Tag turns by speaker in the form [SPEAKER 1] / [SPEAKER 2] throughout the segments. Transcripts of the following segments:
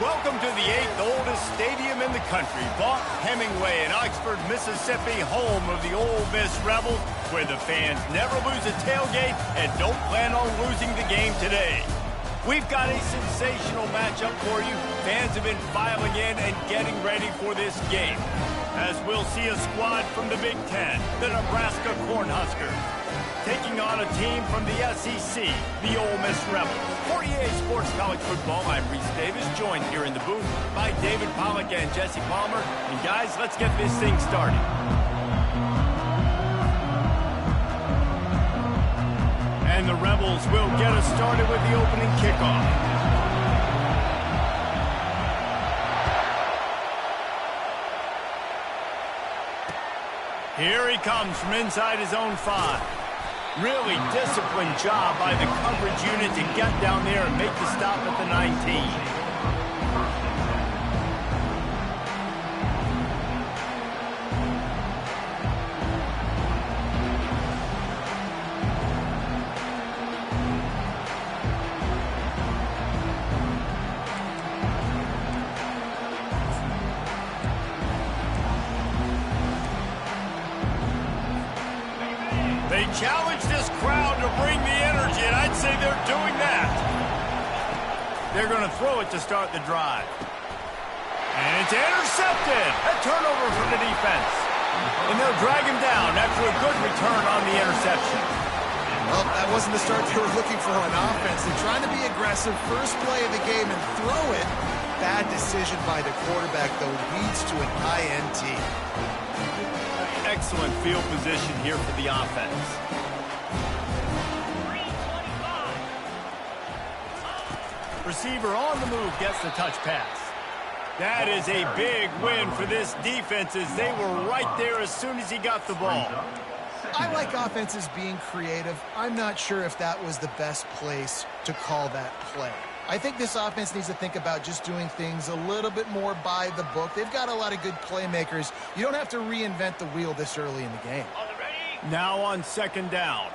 [SPEAKER 1] Welcome to the 8th oldest stadium in the country, Vaught Hemingway in Oxford, Mississippi, home of the Ole Miss Rebels, where the fans never lose a tailgate and don't plan on losing the game today. We've got a sensational matchup for you. Fans have been filing in and getting ready for this game, as we'll see a squad from the Big Ten, the Nebraska Cornhuskers, taking on a team from the SEC, the Ole Miss Rebels. For EA Sports College Football, I'm Reese Davis, joined here in the booth by David Pollack and Jesse Palmer. And guys, let's get this thing started. And the Rebels will get us started with the opening kickoff. Here he comes from inside his own 5. Really disciplined job by the coverage unit to get down there and make the stop at the 19. They challenge this crowd to bring the energy, and I'd say they're doing that. They're going to throw it to start the drive. And it's intercepted. A turnover for the defense. And they'll drag him down after a good return on the interception.
[SPEAKER 2] Well, that wasn't the start they were looking for on offense. They're trying to be aggressive, first play of the game, and throw it. Bad decision by the quarterback, though, leads to an INT.
[SPEAKER 1] Excellent field position here for the offense. Receiver on the move gets the touch pass. That is a big win for this defense, as they were right there as soon as he got the ball.
[SPEAKER 2] I like offenses being creative. I'm not sure if that was the best place to call that play. I think this offense needs to think about just doing things a little bit more by the book. They've got a lot of good playmakers. You don't have to reinvent the wheel this early in the game.
[SPEAKER 1] Now on second down.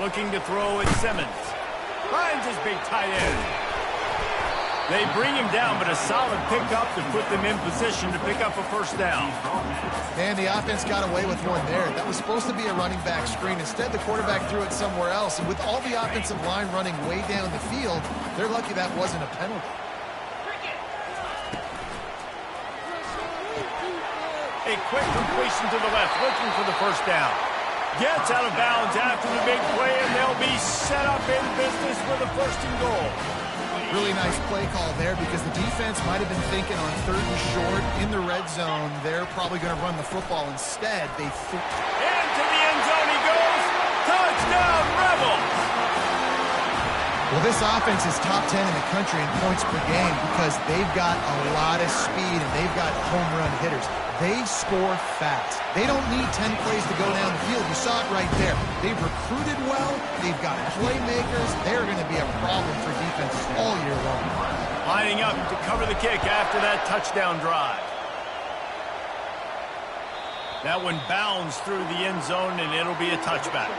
[SPEAKER 1] Looking to throw it, Simmons. Finds his big tight end. They bring him down, but a solid pickup to put them in position to pick up a first down.
[SPEAKER 2] Man, the offense got away with one there. That was supposed to be a running back screen. Instead, the quarterback threw it somewhere else. And with all the offensive line running way down the field, they're lucky that wasn't a penalty.
[SPEAKER 1] A quick completion to the left, looking for the first down. Gets out of bounds after the big play, and they'll be set up in business with a first and goal.
[SPEAKER 2] Really nice play call there, because the defense might have been thinking on 3rd and short in the red zone. They're probably going to run the football instead. Into
[SPEAKER 1] the end zone he goes. Touchdown, Rebels!
[SPEAKER 2] Well, this offense is top 10 in the country in points per game because they've got a lot of speed and they've got home run hitters. They score fast. They don't need 10 plays to go down the field. You saw it right there. They've recruited well. They've got playmakers. They're going to be a problem for defenses all year long.
[SPEAKER 1] Lining up to cover the kick after that touchdown drive. That one bounds through the end zone, and it'll be a touchback.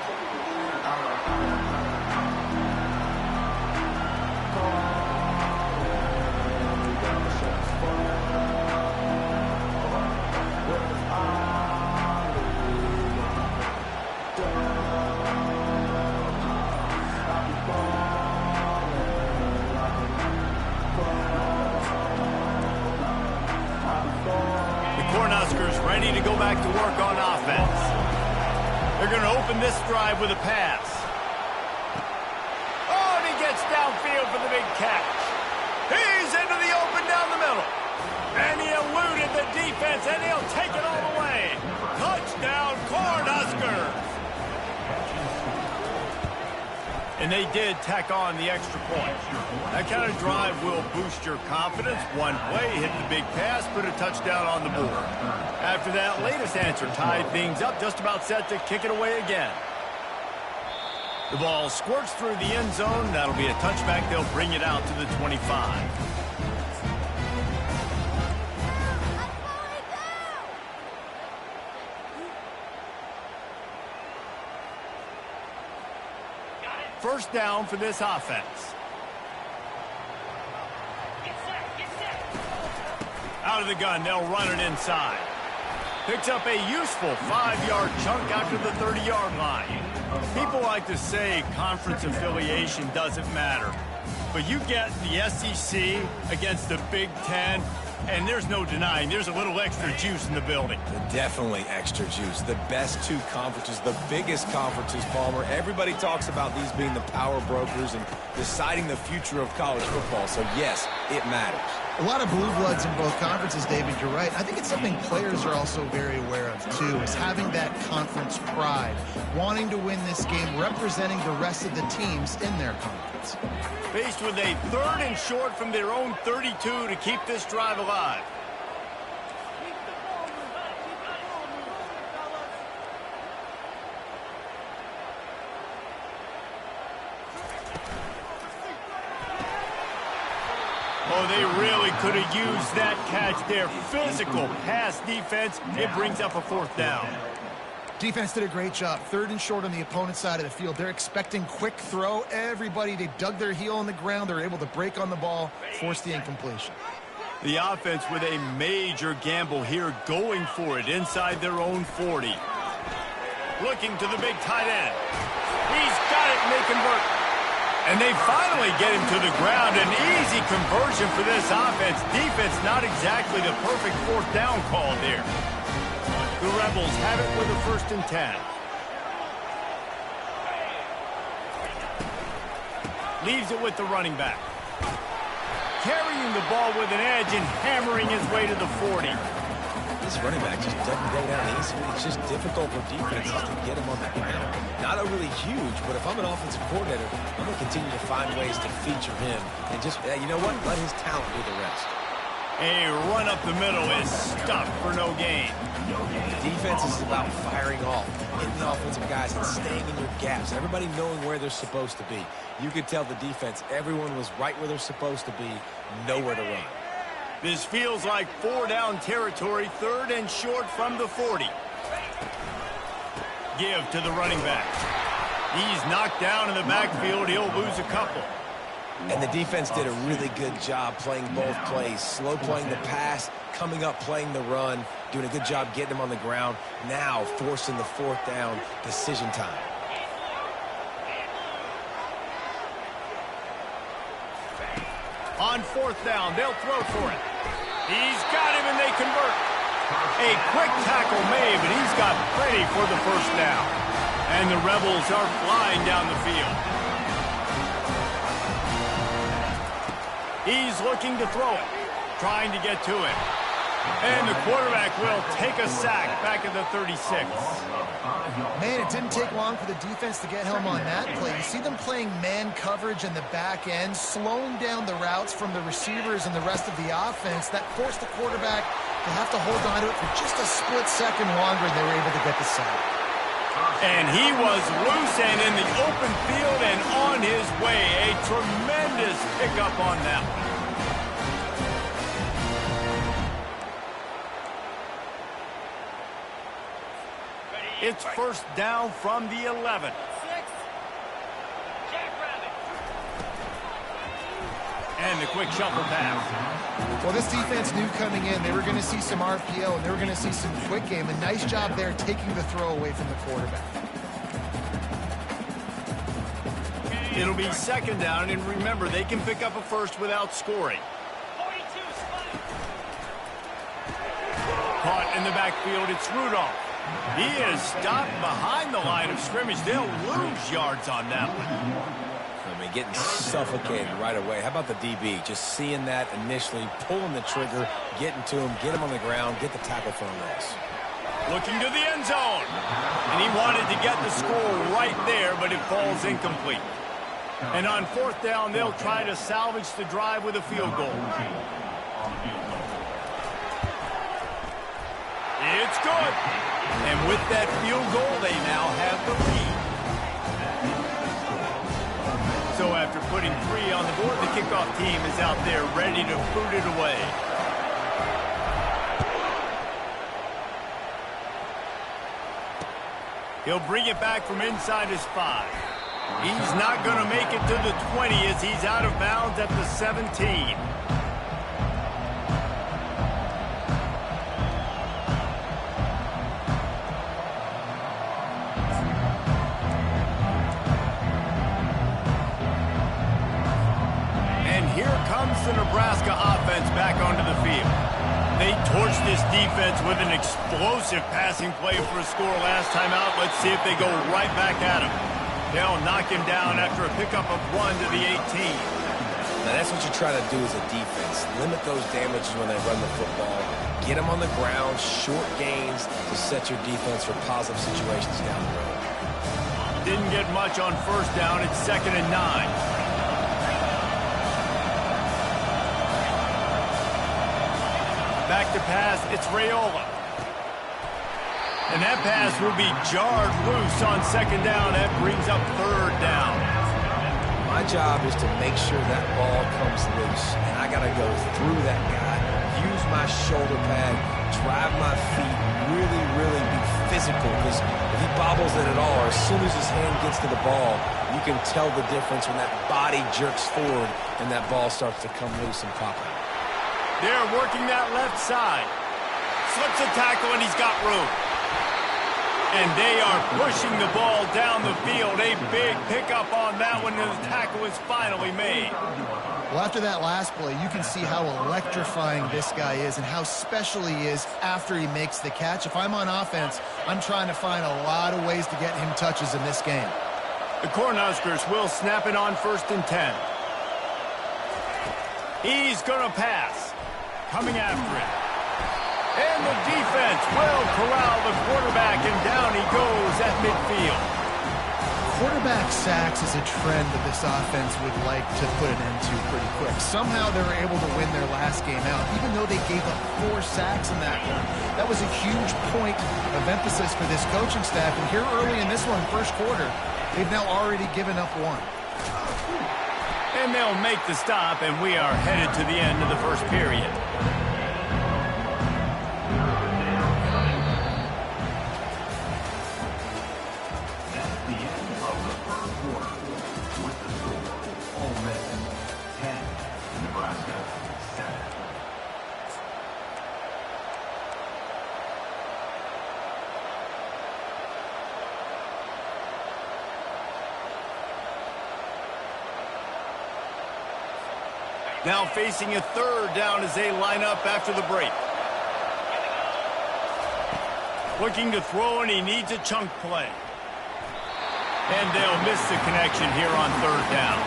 [SPEAKER 1] Ready to go back to work on offense. They're going to open this drive with a pass. Oh, and he gets downfield for the big catch. He's into the open down the middle. And he eluded the defense, and he'll take it all the way. Touchdown, Cornhuskers. And they did tack on the extra point. That kind of drive will boost your confidence. One play, hit the big pass, put a touchdown on the board. After that latest answer tied things up, just about set to kick it away again. The ball squirts through the end zone. That'll be a touchback. They'll bring it out to the 25. first down for this offense. Out of the gun, they'll run it inside. Picks up a useful 5-yard chunk after the 30-yard line. People like to say conference affiliation doesn't matter. But you get the SEC against the Big Ten, and there's no denying there's a little extra juice in the building.
[SPEAKER 3] Definitely extra juice. The best two conferences, the biggest conferences, Palmer. Everybody talks about these being the power brokers and deciding the future of college football. So, yes, it matters.
[SPEAKER 2] A lot of blue bloods in both conferences, David, you're right. I think it's something players are also very aware of, too, is having that conference pride, wanting to win this game, representing the rest of the teams in their conference.
[SPEAKER 1] Faced with a 3rd and short from their own 32 to keep this drive alive. Oh, they really could have used that catch there. Physical pass defense. It brings up a 4th down.
[SPEAKER 2] Defense did a great job. 3rd and short on the opponent's side of the field. They're expecting quick throw. Everybody, they dug their heel on the ground. They're able to break on the ball, force the incompletion.
[SPEAKER 1] The offense with a major gamble here, going for it inside their own 40. Looking to the big tight end. He's got it, and they convert. And they finally get him to the ground. An easy conversion for this offense. Defense not exactly the perfect 4th down call there. The Rebels have it with a 1st and 10. Leaves it with the running back. Carrying the ball with an edge and hammering his way to the 40.
[SPEAKER 3] This running back just doesn't go down easily. It's just difficult for defenses to get him on the ground. Not overly huge, but if I'm an offensive coordinator, I'm going to continue to find ways to feature him. And just, you know what? Let his talent do the rest.
[SPEAKER 1] A run up the middle is stuffed for no gain.
[SPEAKER 3] Defense is about firing off, hitting the offensive guys, and staying in your gaps. Everybody knowing where they're supposed to be. You could tell the defense, everyone was right where they're supposed to be, nowhere to run.
[SPEAKER 1] This feels like 4-down territory, 3rd and short from the 40. Give to the running back. He's knocked down in the backfield. He'll lose a couple.
[SPEAKER 3] And the defense did a really good job playing both plays. Slow playing the pass, coming up playing the run, doing a good job getting him on the ground. Now forcing the 4th down, decision time.
[SPEAKER 1] On 4th down, they'll throw for it. He's got him, and they convert. A quick tackle made, but he's got plenty for the 1st down. And the Rebels are flying down the field. He's looking to throw it, trying to get to it. And the quarterback will take a sack back at the 36.
[SPEAKER 2] Man, it didn't take long for the defense to get home on that play. You see them playing man coverage in the back end, slowing down the routes from the receivers and the rest of the offense. That forced the quarterback to have to hold on to it for just a split second longer, and they were able to get the sack.
[SPEAKER 1] And he was loose and in the open field and on his way. A tremendous pickup on that one. It's 1st down from the 11. And the quick shuffle pass.
[SPEAKER 2] Well, this defense knew coming in they were going to see some RPO and they were going to see some quick game. A nice job there taking the throw away from the quarterback.
[SPEAKER 1] It'll be 2nd down, and remember, they can pick up a 1st without scoring. Caught in the backfield, it's Rudolph. He is stopped behind the line of scrimmage. They'll lose yards on that one.
[SPEAKER 3] I mean, getting suffocated right away. How about the DB? Just seeing that initially, pulling the trigger, getting to him, get him on the ground, get the tackle for a loss.
[SPEAKER 1] Looking to the end zone. And he wanted to get the score right there, but it falls incomplete. And on 4th down, they'll try to salvage the drive with a field goal. It's good. And with that field goal, they now have the lead. So after putting 3 on the board, the kickoff team is out there ready to boot it away. He'll bring it back from inside his 5. He's not going to make it to the 20 as he's out of bounds at the 17. And here comes the Nebraska offense back onto the field. They torched this defense with an explosive passing play for a score last time out. Let's see if they go right back at him. They'll knock him down after a pickup of 1 to the 18.
[SPEAKER 3] Now that's what you try to do as a defense. Limit those damages when they run the football. Get them on the ground, short gains to set your defense for positive situations down the road.
[SPEAKER 1] Didn't get much on first down. It's 2nd and 9. Back to pass, it's Raiola. And that pass will be jarred loose on 2nd down. That brings up 3rd down.
[SPEAKER 3] My job is to make sure that ball comes loose. And I got to go through that guy, use my shoulder pad, drive my feet, really be physical. Because if he bobbles it at all, or as soon as his hand gets to the ball, you can tell the difference when that body jerks forward and that ball starts to come loose and pop out.
[SPEAKER 1] They're working that left side. Slips a tackle, and he's got room. And they are pushing the ball down the field. A big pickup on that one, and the tackle is finally made.
[SPEAKER 2] Well, after that last play, you can see how electrifying this guy is and how special he is after he makes the catch. If I'm on offense, I'm trying to find a lot of ways to get him touches in this game.
[SPEAKER 1] The Cornhuskers will snap it on 1st and 10. He's going to pass. Coming after it. And the defense will corral the quarterback, and down he goes at midfield.
[SPEAKER 2] Quarterback sacks is a trend that this offense would like to put an end to pretty quick. Somehow they were able to win their last game out, even though they gave up 4 sacks in that one. That was a huge point of emphasis for this coaching staff. And here early in this one, first quarter, they've now already given up 1.
[SPEAKER 1] And they'll make the stop, and we are headed to the end of the first period. Now facing a 3rd down as they line up after the break. Looking to throw, and he needs a chunk play. And they'll miss the connection here on 3rd down.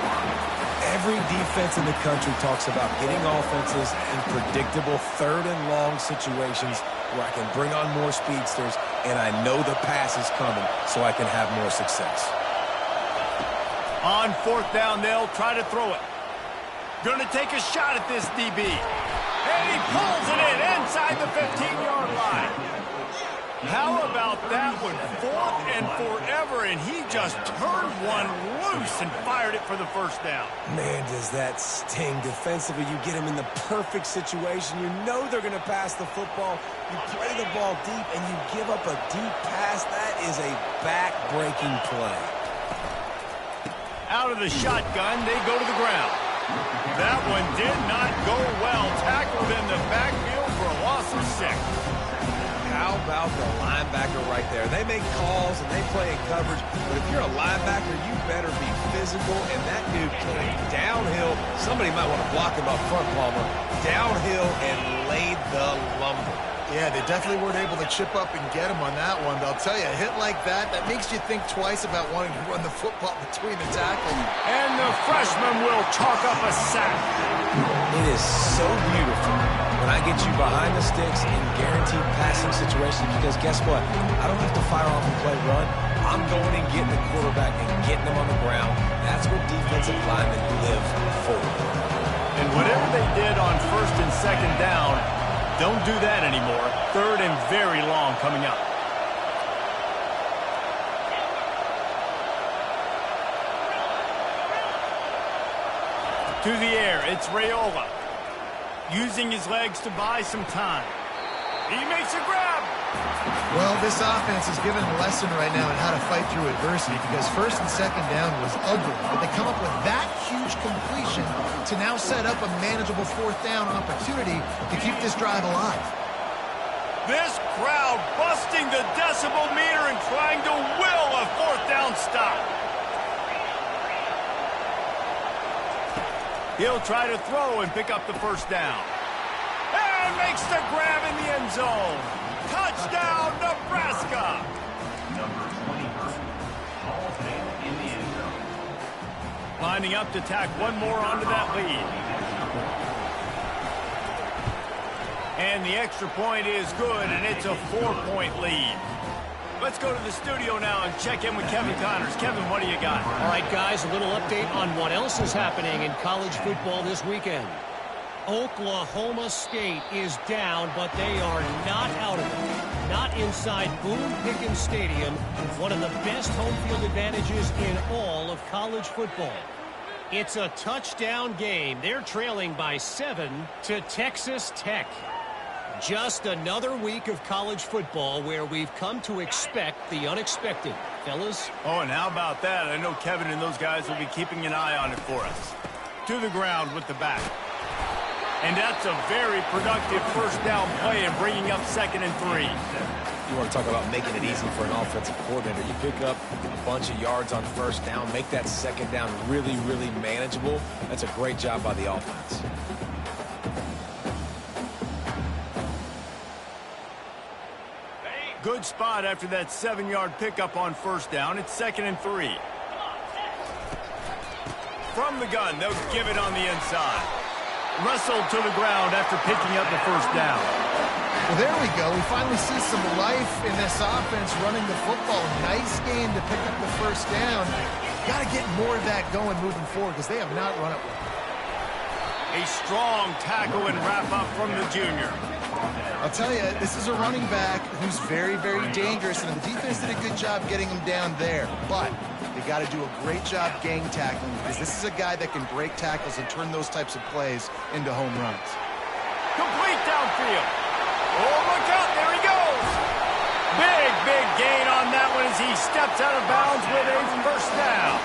[SPEAKER 3] Every defense in the country talks about getting offenses in predictable 3rd and long situations where I can bring on more speedsters and I know the pass is coming so I can have more success.
[SPEAKER 1] On 4th down, they'll try to throw it. Going to take a shot at this DB. And he pulls it in inside the 15-yard line. How about that one? 4th and forever, and he just turned one loose and fired it for the 1st down.
[SPEAKER 3] Man, does that sting. Defensively, you get him in the perfect situation. You know they're going to pass the football. You play the ball deep, and you give up a deep pass. That is a back-breaking play.
[SPEAKER 1] Out of the shotgun, they go to the ground. That one did not go well. Tackled in the backfield for a loss of 6.
[SPEAKER 3] How about the linebacker right there? They make calls and they play in coverage, but if you're a linebacker, you better be physical, and that dude came downhill. Somebody might want to block him up front, Palmer. Downhill and laid the lumber.
[SPEAKER 2] Yeah, they definitely weren't able to chip up and get him on that one. But I'll tell you, a hit like that, that makes you think twice about wanting to run the football between the tackles.
[SPEAKER 1] And the freshman will chalk up a sack.
[SPEAKER 3] It is so beautiful when I get you behind the sticks in guaranteed passing situations, because guess what? I don't have to fire off and play run. I'm going and getting the quarterback and getting them on the ground. That's what defensive linemen live for.
[SPEAKER 1] And whatever they did on 1st and 2nd down, don't do that anymore. 3rd and very long coming up. To the air, it's Raiola. Using his legs to buy some time. He makes a grab.
[SPEAKER 2] Well, this offense is given a lesson right now on how to fight through adversity because first and second down was ugly, but they come up with that huge completion to now set up a manageable fourth down opportunity to keep this drive alive.
[SPEAKER 1] This crowd busting the decibel meter and trying to will a fourth down stop. He'll try to throw and pick up the first down. And makes the grab in the end zone. Touchdown, Nebraska! Number 20, in the end zone. Lining up to tack one more onto that lead. And the extra point is good, and it's a 4-point lead. Let's go to the studio now and check in with Kevin Connors. Kevin, what do you got?
[SPEAKER 4] All right, guys, a little update on what else is happening in college football this weekend. Oklahoma State is down, but they are not out of it. Not inside Boone Pickens Stadium, one of the best home field advantages in all of college football. It's a touchdown game. They're trailing by 7 to Texas Tech. Just another week of college football where we've come to expect the unexpected. Fellas?
[SPEAKER 1] Oh, and how about that? I know Kevin and those guys will be keeping an eye on it for us. To the ground with the back. And that's a very productive first down play and bringing up 2nd and 3.
[SPEAKER 3] You want to talk about making it easy for an offensive coordinator. You pick up a bunch of yards on first down, make that second down really, really manageable. That's a great job by the offense.
[SPEAKER 1] Good spot after that 7-yard pickup on first down. It's 2nd and 3. From the gun, they'll give it on the inside. Wrestled to the ground after picking up the first down.
[SPEAKER 2] Well, there we go. We finally see some life in this offense running the football. Nice game to pick up the first down. Got to get more of that going moving forward because they have not run it well.
[SPEAKER 1] A strong tackle and wrap up from the junior.
[SPEAKER 2] I'll tell you, this is a running back who's very, very dangerous, and the defense did a good job getting him down there. But they got to do a great job gang tackling because this is a guy that can break tackles and turn those types of plays into home runs.
[SPEAKER 1] Complete downfield. Oh, look out. There he goes. Big, big gain on that one as he steps out of bounds with a first down.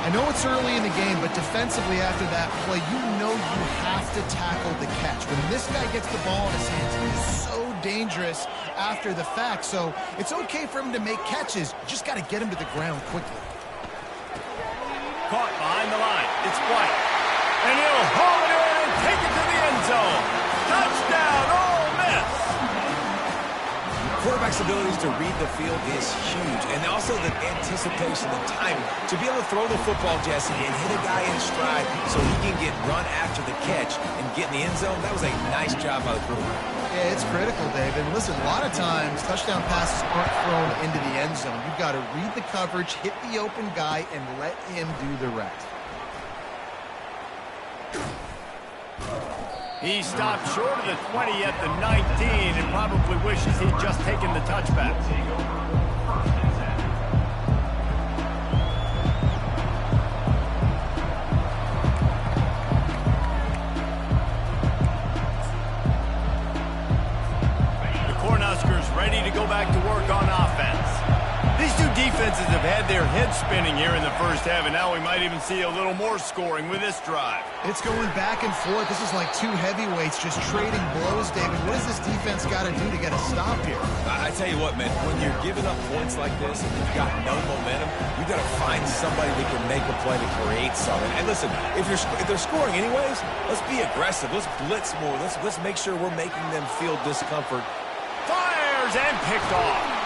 [SPEAKER 2] I know it's early in the game, but defensively after that play, you know you have to tackle the catch. When this guy gets the ball in his hands, he's so dangerous after the fact. So it's okay for him to make catches. You just got to get him to the ground quickly.
[SPEAKER 1] Caught behind the line. It's White. And he'll haul it in and take it to the end zone. Touchdown, Ole Miss.
[SPEAKER 3] Quarterback's abilities to read the field is huge, and also the anticipation, the timing. To be able to throw the football, Jesse, and hit a guy in stride so he can get run after the catch and get in the end zone, that was a nice job by the quarterback.
[SPEAKER 2] Yeah, it's critical, Dave. And listen, a lot of times touchdown passes aren't thrown into the end zone. You've got to read the coverage, hit the open guy, and let him do the rest.
[SPEAKER 1] He stopped short of the 20 at the 19 and probably wishes he'd just taken the touchback. The Cornhuskers ready to go back to work on offense. These two defenses have had their heads spinning here in the first half, and now we might even see a little more scoring with this drive.
[SPEAKER 2] It's going back and forth. This is like two heavyweights just trading blows, David. What does this defense got to do to get a stop here?
[SPEAKER 3] I tell you what, man, when you're giving up points like this and you've got no momentum, you've got to find somebody that can make a play to create something. And listen, if they're scoring anyways, let's be aggressive. Let's blitz more. Let's make sure we're making them feel discomfort.
[SPEAKER 1] Fires and picked off.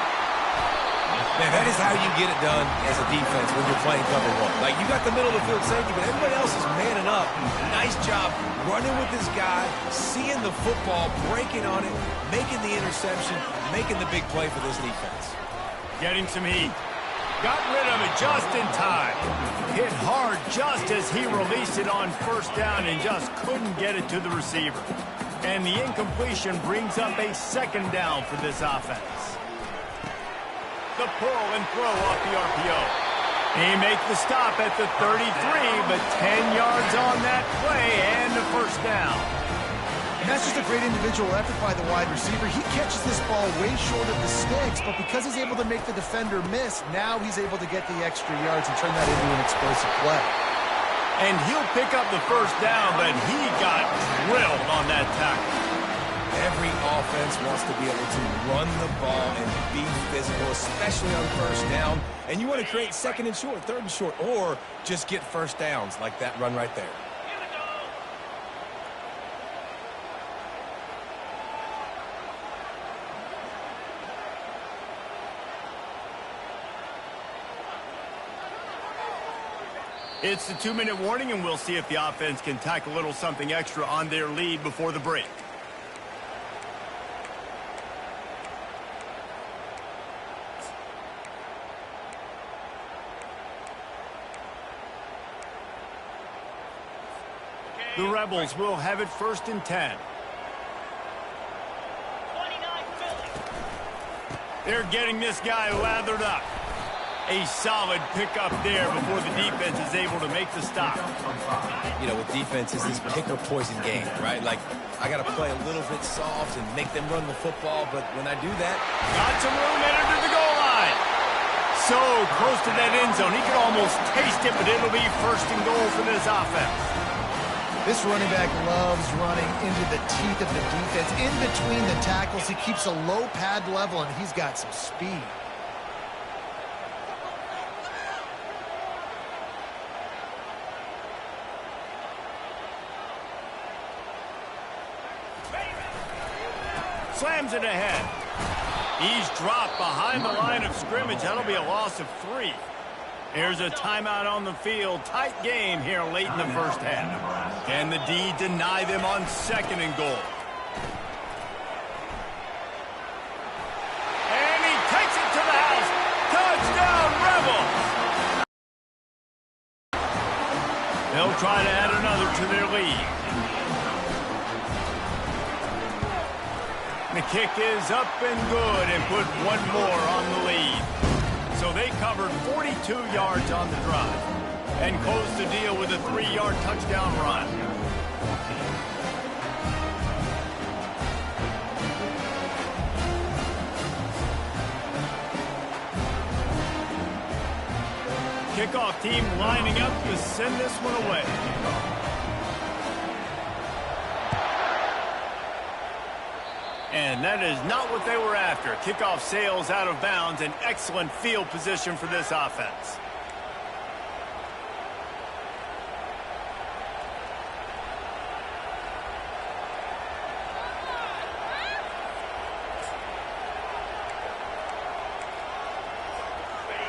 [SPEAKER 3] Man, that is how you get it done as a defense when you're playing cover one. Like, you got the middle of the field safety, but everybody else is manning up. Nice job running with this guy, seeing the football, breaking on it, making the interception, making the big play for this defense.
[SPEAKER 1] Getting some heat. Got rid of it just in time. Hit hard just as he released it on first down and just couldn't get it to the receiver. And the incompletion brings up a second down for this offense. The pull and throw off the RPO. He makes the stop at the 33, but 10 yards on that play and a first down.
[SPEAKER 2] And that's just a great individual effort by the wide receiver. He catches this ball way short of the sticks, but because he's able to make the defender miss, now he's able to get the extra yards and turn that into an explosive play.
[SPEAKER 1] And he'll pick up the first down, but he got drilled on that tackle.
[SPEAKER 3] Every offense wants to be able to run the ball and be physical, especially on first down. And you want to create second and short, third and short, or just get first downs like that run right there.
[SPEAKER 1] It's the 2-minute warning, and we'll see if the offense can tack a little something extra on their lead before the break. The Rebels will have it 1st and 10. They're getting this guy lathered up. A solid pickup there before the defense is able to make the stop.
[SPEAKER 3] You know, with defense, it's this pick or poison game, right? Like, I got to play a little bit soft and make them run the football, but when I do that...
[SPEAKER 1] Got some room headed to the goal line. So close to that end zone. He could almost taste it, but it'll be 1st and goal for this offense.
[SPEAKER 2] This running back loves running into the teeth of the defense. In between the tackles, he keeps a low pad level, and he's got some speed.
[SPEAKER 1] Slams it ahead. He's dropped behind the line of scrimmage. That'll be a loss of 3. Here's a timeout on the field. Tight game here late in the first half. Can the D deny them on 2nd and goal? And he takes it to the house. Touchdown, Rebels! They'll try to add another to their lead. The kick is up and good and put one more on the lead. So they covered 42 yards on the drive and closed the deal with a 3-yard touchdown run. Kickoff team lining up to send this one away. And that is not what they were after. Kickoff sails out of bounds. An excellent field position for this offense.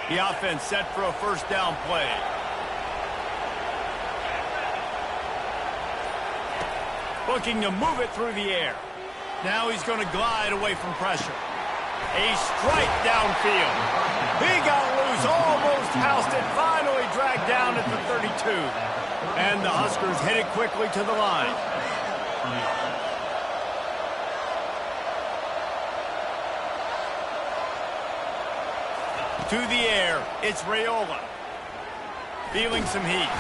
[SPEAKER 1] The offense set for a 1st down play. Looking to move it through the air. Now he's going to glide away from pressure. A strike downfield. He got loose, almost housed it, finally dragged down at the 32. And the Huskers headed quickly to the line. To the air, it's Raiola. Feeling some heat.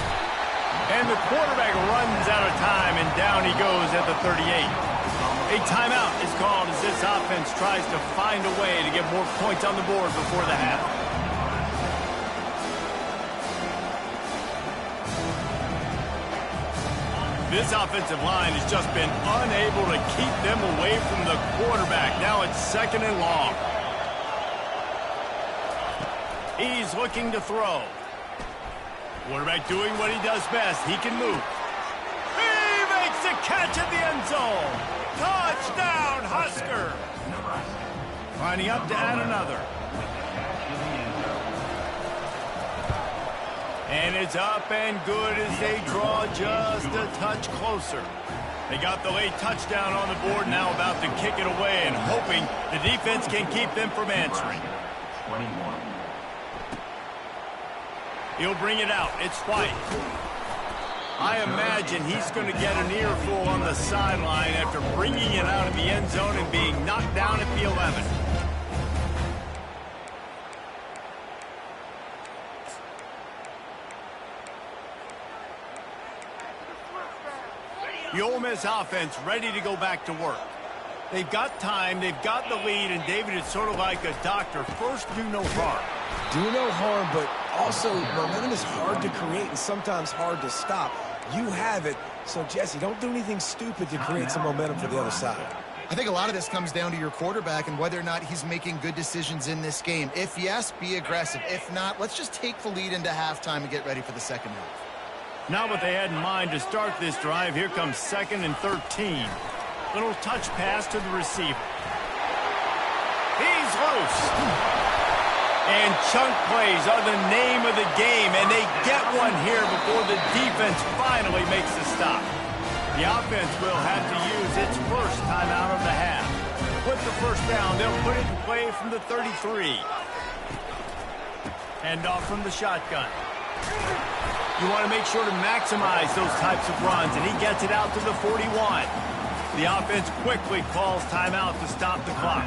[SPEAKER 1] And the quarterback runs out of time, and down he goes at the 38. A timeout is called as this offense tries to find a way to get more points on the board before the half. This offensive line has just been unable to keep them away from the quarterback. Now it's 2nd and long. He's looking to throw. Quarterback doing what he does best. He can move. He makes the catch at the end zone. Touchdown, Husker! Lining up to add another. And it's up and good as they draw just a touch closer. They got the late touchdown on the board, now about to kick it away and hoping the defense can keep them from answering. 21. He'll bring it out. It's White. I imagine he's going to get an earful on the sideline after bringing it out of the end zone and being knocked down at the 11. The Ole Miss offense ready to go back to work. They've got time, they've got the lead, and David, it's sort of like a doctor. First, do no harm.
[SPEAKER 3] Do no harm, but also momentum is hard to create and sometimes hard to stop. You have it, so Jesse, don't do anything stupid to create some momentum for the other side.
[SPEAKER 2] I think a lot of this comes down to your quarterback and whether or not he's making good decisions in this game. If yes, be aggressive. If not, let's just take the lead into halftime and get ready for the second half.
[SPEAKER 1] Not what they had in mind to start this drive. Here comes 2nd and 13. Little touch pass to the receiver. He's loose. And chunk plays are the name of the game, and they get one here before the defense finally makes the stop. The offense will have to use its first timeout of the half. With the first down, they'll put it in play from the 33. Hand off from the shotgun. You want to make sure to maximize those types of runs, and he gets it out to the 41. The offense quickly calls timeout to stop the clock.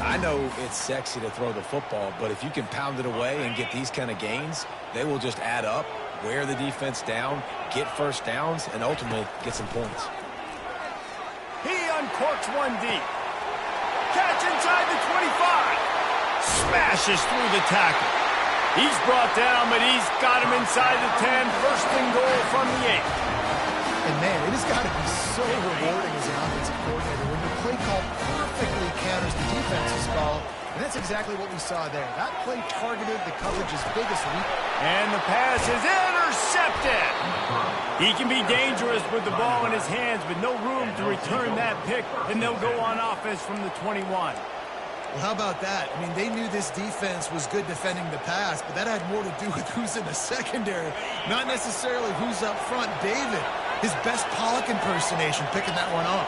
[SPEAKER 3] I know it's sexy to throw the football, but if you can pound it away and get these kind of gains, they will just add up, wear the defense down, get first downs, and ultimately get some points.
[SPEAKER 1] He uncorks one deep. Catch inside the 25. Smashes through the tackle. He's brought down, but he's got him inside the 10. First and goal from the 8.
[SPEAKER 2] And man, it has got to be so rewarding as an offensive coordinator when your play call perfectly counters the defense's call. And that's exactly what we saw there. That play targeted the coverage's biggest weakness.
[SPEAKER 1] And the pass is intercepted. He can be dangerous with the ball in his hands, but no room to return that pick, and they'll go on offense from the 21.
[SPEAKER 2] Well, how about that? I mean, they knew this defense was good defending the pass, but that had more to do with who's in the secondary, not necessarily who's up front. David, his best Pollock impersonation, picking that one off.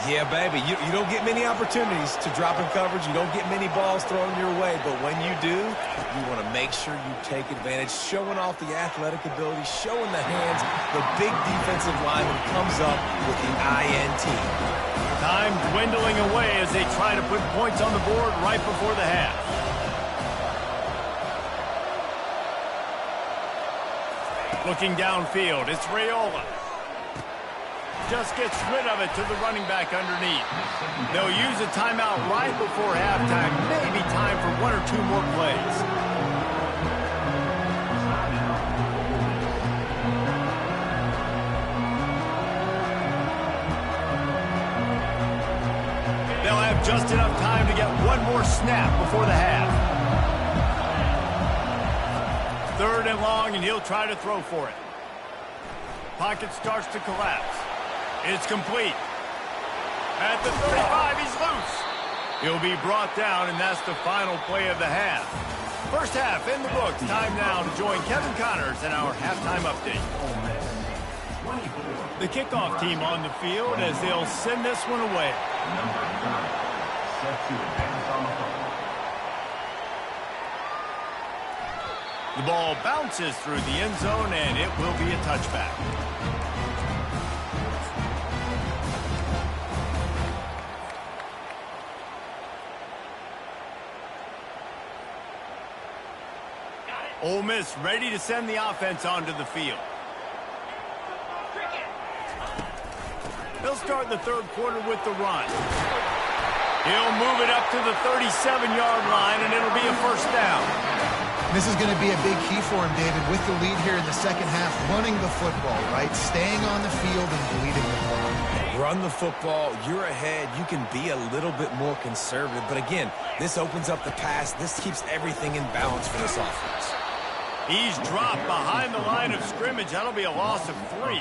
[SPEAKER 3] Yeah, baby, you don't get many opportunities to drop in coverage. You don't get many balls thrown your way, but when you do, you want to make sure you take advantage, showing off the athletic ability, showing the hands. The big defensive lineman comes up with the INT.
[SPEAKER 1] Time dwindling away as they try to put points on the board right before the half. Looking downfield, it's Raiola. Just gets rid of it to the running back underneath. They'll use a timeout right before halftime. Maybe time for one or two more plays. They'll have just enough time to get one more snap before the half. 3rd and long, and he'll try to throw for it. Pocket starts to collapse. It's complete. At the 35, he's loose. He'll be brought down, and that's the final play of the half. First half in the books. Time now to join Kevin Connors in our halftime update. The kickoff team on the field as they'll send this one away. The ball bounces through the end zone, and it will be a touchback. Ole Miss ready to send the offense onto the field. They'll start the 3rd quarter with the run. He'll move it up to the 37-yard line, and it'll be a first down.
[SPEAKER 2] This is going to be a big key for him, David, with the lead here in the second half, running the football, right? Staying on the field and bleeding the ball.
[SPEAKER 3] Run the football, you're ahead, you can be a little bit more conservative. But again, this opens up the pass. This keeps everything in balance for this offense.
[SPEAKER 1] He's dropped behind the line of scrimmage. That'll be a loss of 3.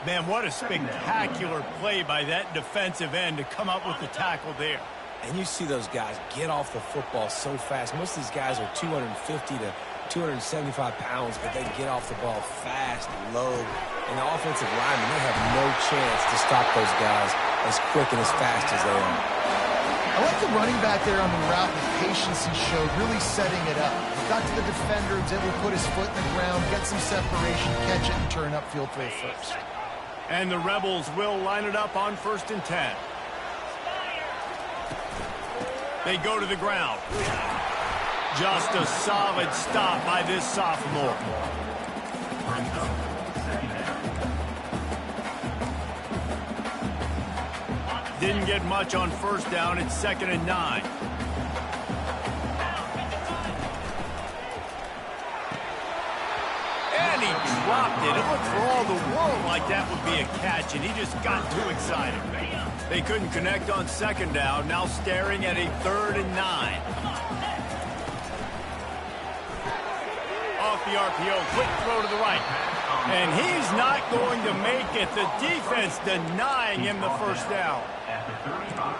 [SPEAKER 1] Man, what a spectacular play by that defensive end to come up with the tackle there.
[SPEAKER 3] And you see those guys get off the football so fast. Most of these guys are 250 to 275 pounds, but they get off the ball fast, low. And the offensive linemen, they have no chance to stop those guys as quick and as fast as they are.
[SPEAKER 2] I like the running back there on the route, the patience he showed, really setting it up. He got to the defender, was able to put his foot in the ground, get some separation, catch it, and turn upfield for a first.
[SPEAKER 1] And the Rebels will line it up on 1st and 10. They go to the ground. Just a solid stop by this sophomore. Didn't get much on first down. It's 2nd and 9. And he dropped it. It looked for all the world like that would be a catch, and he just got too excited. They couldn't connect on 2nd down. Now staring at a 3rd and 9. Off the RPO, quick throw to the right. And he's not going to make it. The defense denying him the first down.
[SPEAKER 5] At the 35,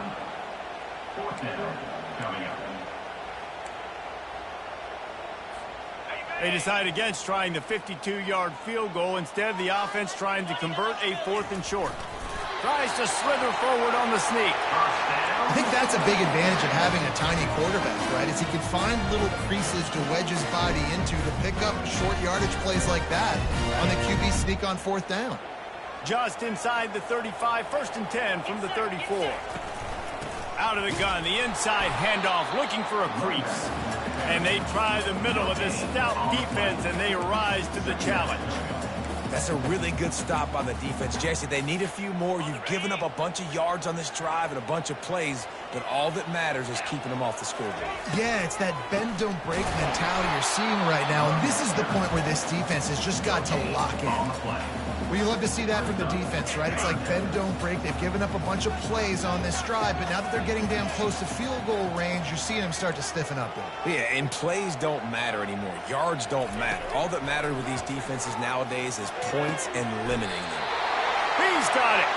[SPEAKER 5] 4th down coming up.
[SPEAKER 1] They decide against trying the 52-yard field goal. Instead, the offense trying to convert a 4th and short. Tries to slither forward on the sneak.
[SPEAKER 2] I think that's a big advantage of having a tiny quarterback, right? Is he can find little creases to wedge his body into to pick up short yardage plays like that on the QB sneak on 4th down.
[SPEAKER 1] Just inside the 35, 1st and 10 from the 34. Out of the gun, the inside handoff, looking for a crease. And they try the middle of this stout defense, and they rise to the challenge.
[SPEAKER 3] That's a really good stop by the defense. Jesse, they need a few more. You've given up a bunch of yards on this drive and a bunch of plays, but all that matters is keeping them off the scoreboard.
[SPEAKER 2] Yeah, it's that bend, don't break mentality you're seeing right now, and this is the point where this defense has just got to lock in. Well, you love to see that from the defense, right? It's like bend, don't break. They've given up a bunch of plays on this drive, but now that they're getting down close to field goal range, you're seeing them start to stiffen up there.
[SPEAKER 3] Yeah, and plays don't matter anymore. Yards don't matter. All that matters with these defenses nowadays is points and limiting them.
[SPEAKER 1] He's got it.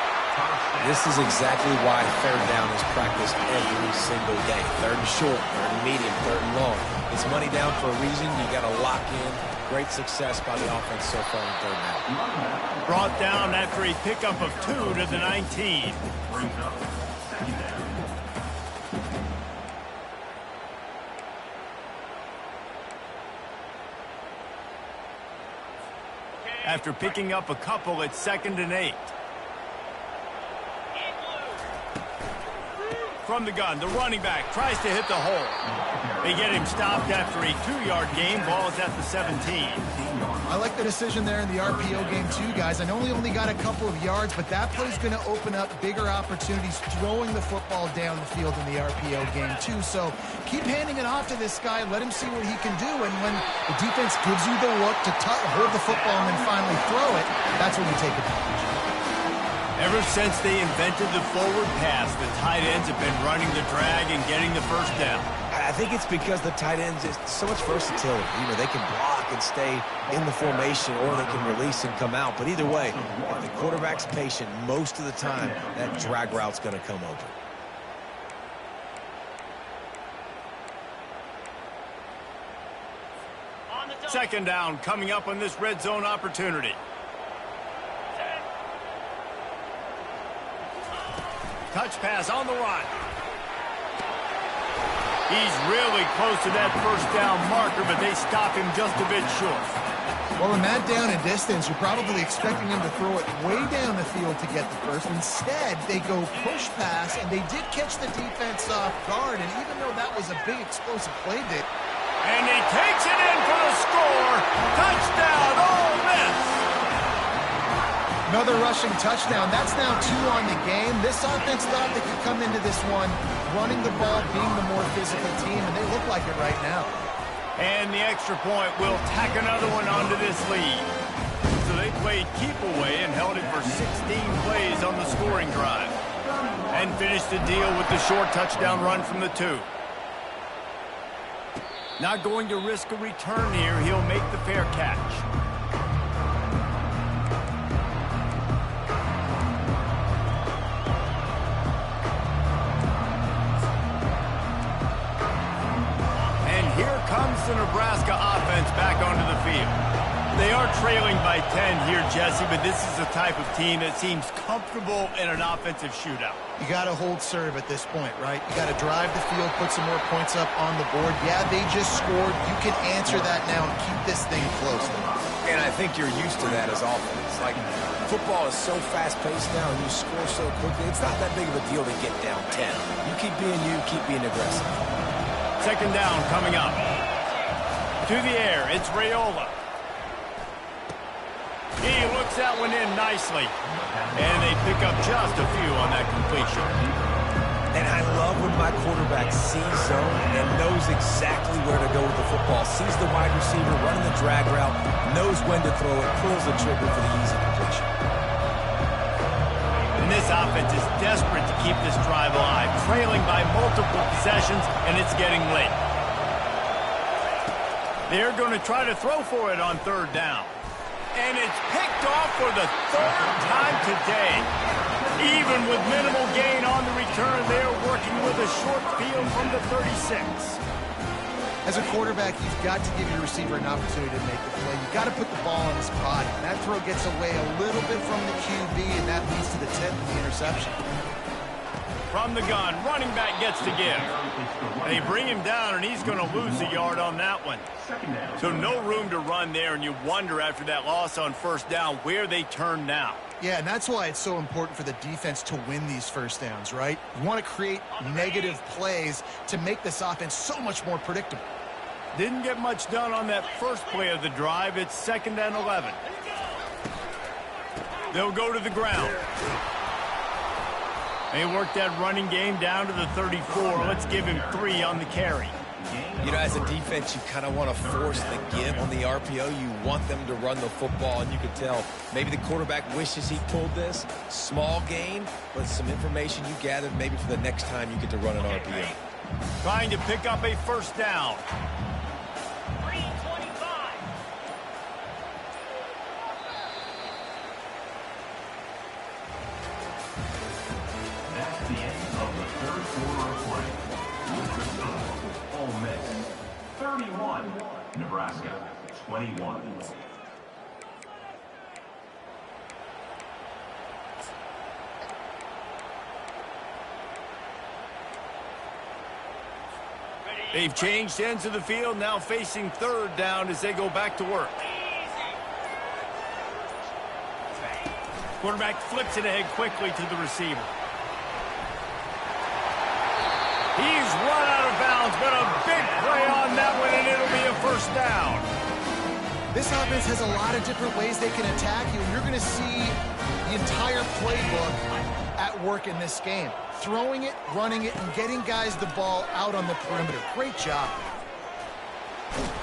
[SPEAKER 3] This is exactly why 3rd down is practiced every single day. 3rd and short, 3rd and medium, 3rd and long. It's money down for a reason. You got to lock in. Great success by the offense so far in 3rd down.
[SPEAKER 1] Brought down after a pickup of 2 to the 19.
[SPEAKER 5] Brings up 2nd down.
[SPEAKER 1] After picking up a couple, it's 2nd and 8. From the gun, the running back tries to hit the hole. They get him stopped after a 2-yard gain. Ball is at the 17.
[SPEAKER 2] I like the decision there in the RPO game too, guys. I know he only got a couple of yards, but that play's going to open up bigger opportunities throwing the football down the field in the RPO game too. So keep handing it off to this guy. Let him see what he can do. And when the defense gives you the look to hold the football and then finally throw it, that's when you take advantage.
[SPEAKER 1] Ever since they invented the forward pass, the tight ends have been running the drag and getting the first down.
[SPEAKER 3] I think it's because the tight ends is so much versatility. You know, they can block and stay in the formation, or they can release and come out. But either way, if the quarterback's patient, most of the time, that drag route's going to come open.
[SPEAKER 1] Second down coming up on this red zone opportunity. Touch pass on the run. He's really close to that first down marker, but they stop him just a bit short.
[SPEAKER 2] Well, in that down and distance, you're probably expecting him to throw it way down the field to get the first. Instead, they go push pass, and they did catch the defense off guard. And even though that was a big explosive play,
[SPEAKER 1] and he takes it in for the score. Touchdown, Ole Miss.
[SPEAKER 2] Another rushing touchdown. That's now 2 on the game. This offense thought they could come into this one running the ball, being the more physical team, and they look like it right now.
[SPEAKER 1] And the extra point will tack another one onto this lead. So they played keep away and held it for 16 plays on the scoring drive. And finished the deal with the short touchdown run from the 2. Not going to risk a return here. He'll make the fair catch. Comes the Nebraska offense back onto the field. They are trailing by 10 here, Jesse, but this is the type of team that seems comfortable in an offensive shootout.
[SPEAKER 2] You got to hold serve at this point, right? You got to drive the field, put some more points up on the board. Yeah, they just scored. You can answer that now and keep this thing close.
[SPEAKER 3] And I think you're used to that as offense. Like, football is so fast-paced now, and you score so quickly, it's not that big of a deal to get down 10. You keep being you, keep being aggressive.
[SPEAKER 1] Second down coming up. To the air, it's Raiola. He looks that one in nicely. And they pick up just a few on that completion.
[SPEAKER 3] And I love when my quarterback sees zone and knows exactly where to go with the football. Sees the wide receiver running the drag route, knows when to throw it, pulls the trigger for the easy completion.
[SPEAKER 1] And this offense is desperate to keep this drive alive, trailing by multiple possessions, and it's getting late. They're going to try to throw for it on third down. And it's picked off for the third time today. Even with minimal gain on the return, they're working with a short field from the 36.
[SPEAKER 2] As a quarterback, you've got to give your receiver an opportunity to make the play. You've got to put the ball on his body. That throw gets away a little bit from the QB, and that leads to the tip and the interception.
[SPEAKER 1] From the gun, running back gets to give. They bring him down, and he's going to lose a yard on that one. So no room to run there, and you wonder after that loss on first down where they turn now.
[SPEAKER 2] Yeah, and that's why it's so important for the defense to win these first downs, right? You want to create negative plays to make this offense so much more predictable.
[SPEAKER 1] Didn't get much done on that first play of the drive. It's 2nd and 11. They'll go to the ground. They work that running game down to the 34. Let's give him 3 on the carry.
[SPEAKER 3] You know, as a defense, you kind of want to force the give on the RPO. You want them to run the football, and you can tell maybe the quarterback wishes he pulled this. Small gain, but some information you gathered maybe for the next time you get to run an RPO.
[SPEAKER 1] Trying to pick up a first down.
[SPEAKER 5] That's the end of the third quarter of play. With the score, Ole Miss 31, Nebraska 21.
[SPEAKER 1] They've changed ends of the field, now facing third down as they go back to work. Quarterback flips it ahead quickly to the receiver. He's run out of bounds, but a big play on that one, and it'll be a first down.
[SPEAKER 2] This offense has a lot of different ways they can attack you, and you're going to see the entire playbook at work in this game. Throwing it, running it, and getting guys the ball out on the perimeter. Great job.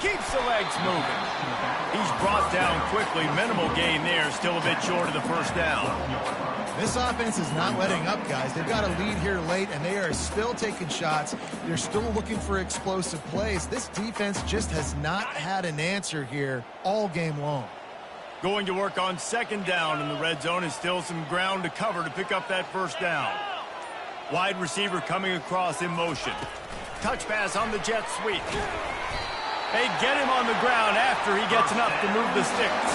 [SPEAKER 1] Keeps the legs moving. He's brought down quickly. Minimal gain there, still a bit short of the first down.
[SPEAKER 2] This offense is not letting up, guys. They've got a lead here late, and they are still taking shots. They're still looking for explosive plays. This defense just has not had an answer here all game long.
[SPEAKER 1] Going to work on second down in the red zone, and still some ground to cover to pick up that first down. Wide receiver coming across in motion. Touch pass on the jet sweep. They get him on the ground after he gets enough to move the sticks.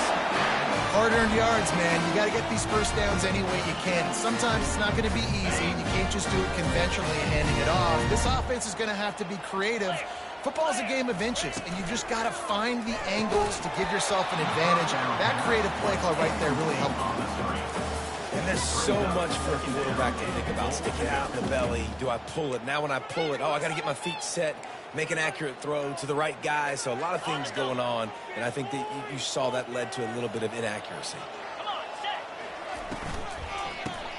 [SPEAKER 2] Hard-earned yards, man. You got to get these first downs any way you can. Sometimes it's not going to be easy. You can't just do it conventionally and handing it off. This offense is going to have to be creative. Football is a game of inches, and you just got to find the angles to give yourself an advantage. That creative play call right there really helped.
[SPEAKER 3] And there's so much for a quarterback to think about. Sticking out in the belly. Do I pull it? Now when I pull it, oh, I got to get my feet set. Make an accurate throw to the right guy. So a lot of things going on, and I think that you saw that led to a little bit of inaccuracy.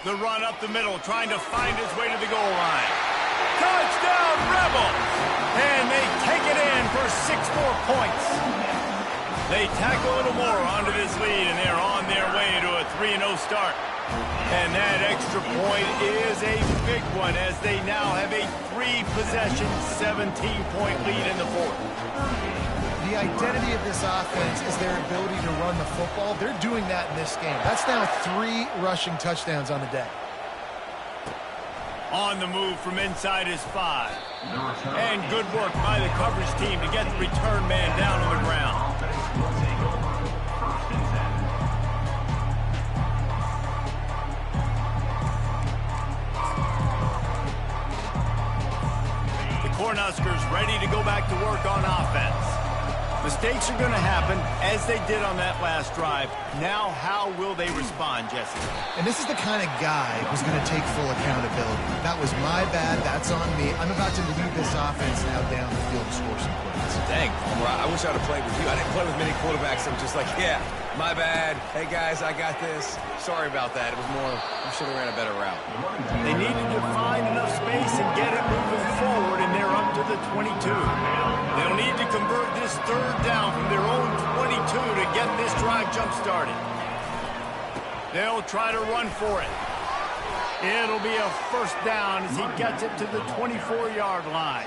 [SPEAKER 1] The run up the middle, trying to find his way to the goal line. Touchdown, Rebels! And they take it in for 6 more points. They tack a little more onto this lead, and they're on their way to a 3-0 start. And that extra point is a big one as they now have a 3-possession, 17-point lead in the fourth.
[SPEAKER 2] The identity of this offense is their ability to run the football. They're doing that in this game. That's now 3 rushing touchdowns on the day.
[SPEAKER 1] On the move from inside his 5. And good work by the coverage team to get the return man down on the ground. Cornhuskers ready to go back to work on offense. Mistakes are going to happen, as they did on that last drive. Now, how will they respond, Jesse?
[SPEAKER 2] And this is the kind of guy who's going to take full accountability. That was my bad. That's on me. I'm about to lead this offense now down the field to score some points.
[SPEAKER 3] Dang, Palmer, I wish I would have played with you. I didn't play with many quarterbacks. I'm just like, yeah, My bad. Hey, guys, I got this. Sorry about that. It was more, we should have ran a better route.
[SPEAKER 1] They needed to find enough space and get it moving forward, and they're up to the 22. They'll need to convert this third down from their own 22 to get this drive jump-started. They'll try to run for it. It'll be a first down as he gets it to the 24-yard line.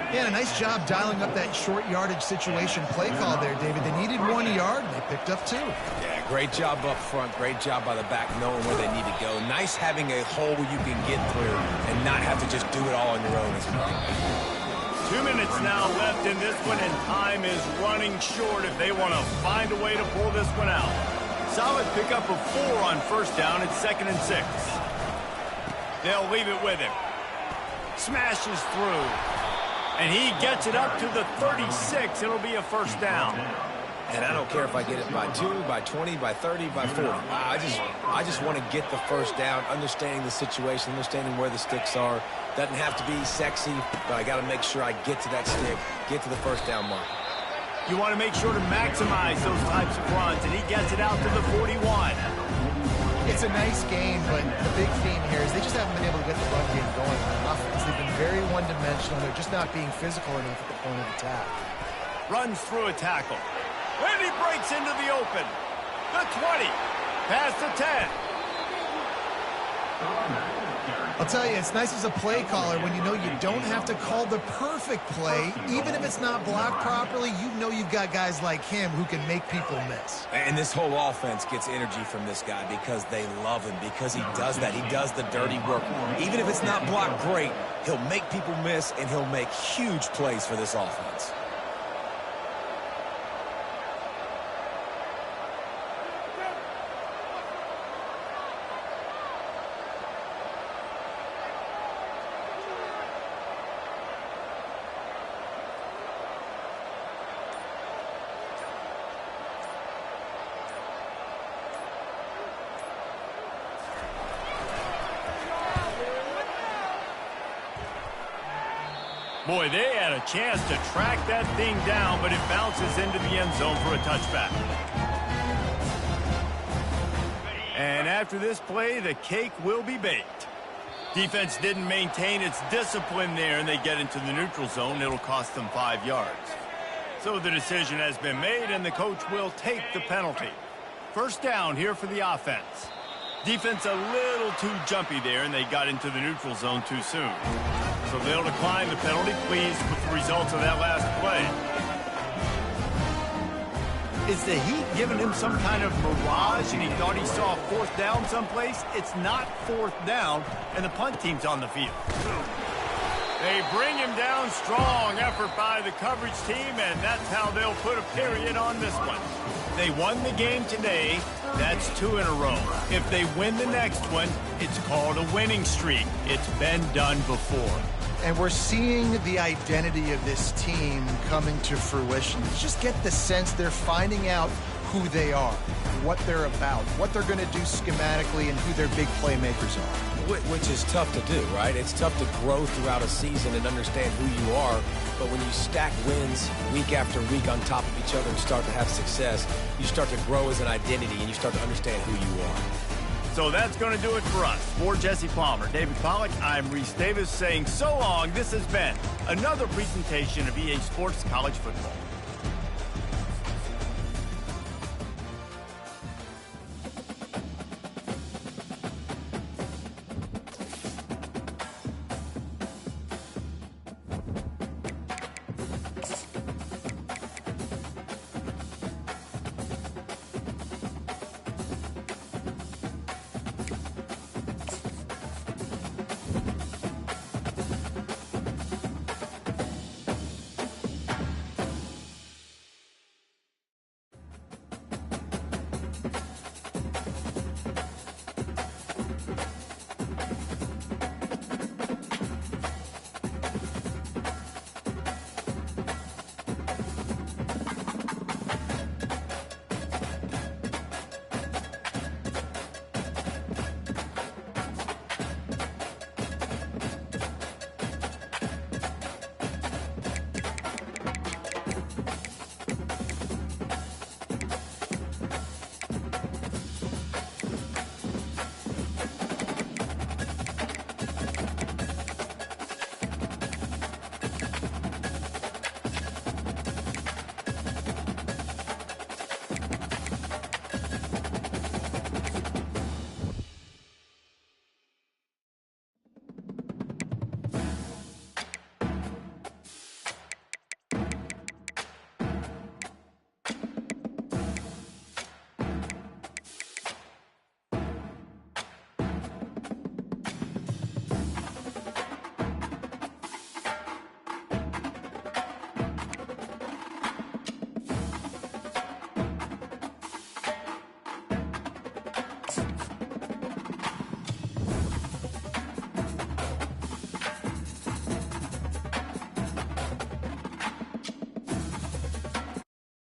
[SPEAKER 2] Yeah, a nice job dialing up that short yardage situation play call there, David. They needed 1 yard, and they picked up 2.
[SPEAKER 3] Yeah, great job up front. Great job by the back knowing where they need to go. Nice having a hole where you can get through and not have to just do it all on your own as a running back.
[SPEAKER 1] 2 minutes now left in this one, and time is running short if they want to find a way to pull this one out. Solid pickup of 4 on first down. It's 2nd and 6. They'll leave it with him. Smashes through. And he gets it up to the 36. It'll be a first down.
[SPEAKER 3] And I don't care if I get it by 2, by 20, by 30, by 40. I just want to get the first down, understanding the situation, understanding where the sticks are. Doesn't have to be sexy, but I got to make sure I get to that stick, get to the first down mark.
[SPEAKER 1] You want to make sure to maximize those types of runs, and he gets it out to the 41.
[SPEAKER 2] It's a nice game, but the big theme here is they just haven't been able to get the run game going on offense. They've been very one-dimensional. They're just not being physical enough at the point of attack.
[SPEAKER 1] Runs through a tackle. And he breaks into the open. The 20. Past the 10.
[SPEAKER 2] I'll tell you, it's nice as a play caller when you know you don't have to call the perfect play. Even if it's not blocked properly, you know you've got guys like him who can make people miss.
[SPEAKER 3] And this whole offense gets energy from this guy because they love him, because he does that. He does the dirty work. Even if it's not blocked great, he'll make people miss, and he'll make huge plays for this offense.
[SPEAKER 1] Boy, they had a chance to track that thing down, but it bounces into the end zone for a touchback. And after this play, the cake will be baked. Defense didn't maintain its discipline there, and they get into the neutral zone. It'll cost them 5 yards. So the decision has been made, and the coach will take the penalty. First down here for the offense. Defense a little too jumpy there, and they got into the neutral zone too soon. So they'll decline the penalty, pleased with the results of that last play. Is the Heat giving him some kind of mirage and he thought he saw 4th down someplace? It's not 4th down, and the punt team's on the field. They bring him down. Strong effort by the coverage team, and that's how they'll put a period on this one. They won the game today. That's 2 in a row. If they win the next one, it's called a winning streak. It's been done before.
[SPEAKER 2] And we're seeing the identity of this team coming to fruition. You just get the sense they're finding out who they are, what they're about, what they're going to do schematically, and who their big playmakers are.
[SPEAKER 3] Which is tough to do, right? It's tough to grow throughout a season and understand who you are. But when you stack wins week after week on top of each other and start to have success, you start to grow as an identity and you start to understand who you are.
[SPEAKER 1] So that's going to do it for us. For Jesse Palmer, David Pollack, I'm Reese Davis saying so long. This has been another presentation of EA Sports College Football.